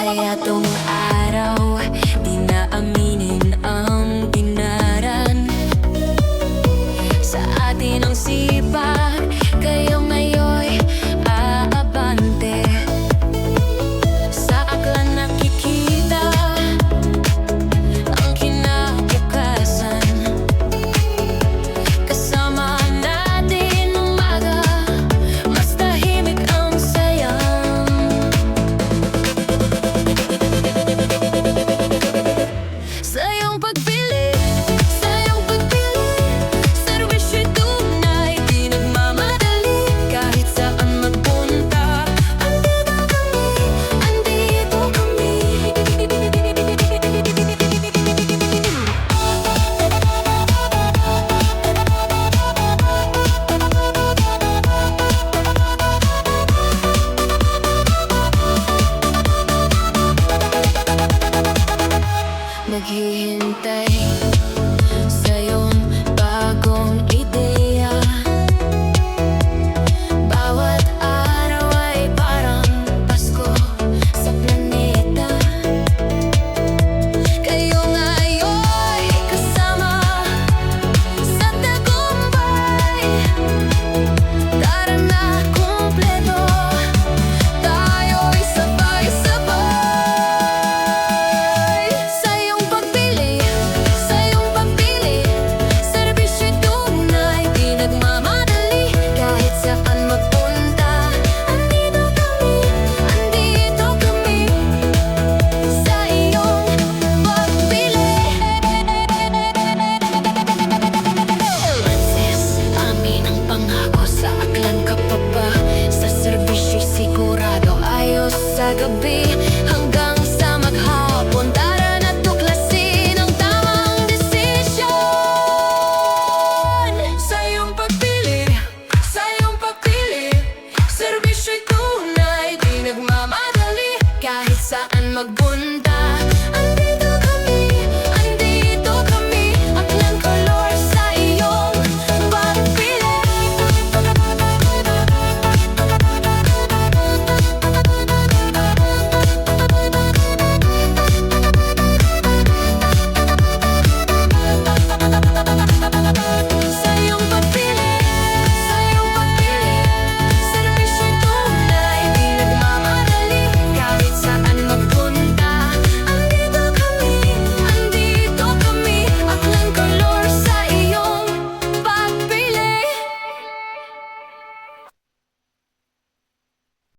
Kaya tong araw, di na aminin ang dinaran sa atin ang sipag, kayo ngayon'y aabante. Sa aklan nakikita ang kinabukasan, kasama natin umaga, mas tahimik ang saya. Sa iyong pagpili, servisyo'y tunay, di nagmamadali. Kahit saan magpunta, andito kami. Naghihintay sa iyong bagong ideya. Bawat araw ay parang Pasko sa planeta. Kayo ngayon'y kasama sa tagumpay. Tara na kumpleto, tayo'y sabay-sabay. Sa iyong pagpili, servisyo'y tunay, di nagmamadali. Kahit saan magpunta, andito kami. Sa iyong pagpili. Francis, amin ang pangako, sa aklan ka pa ba? Sa servisyo'y sigurado, ayos sa gabi hanggang sa maghapon. Tara na tuklasin ang tamang desisyon. Sa iyong pagpili, servisyo'y tunay, di nagmamadali. Kahit saan magpunta,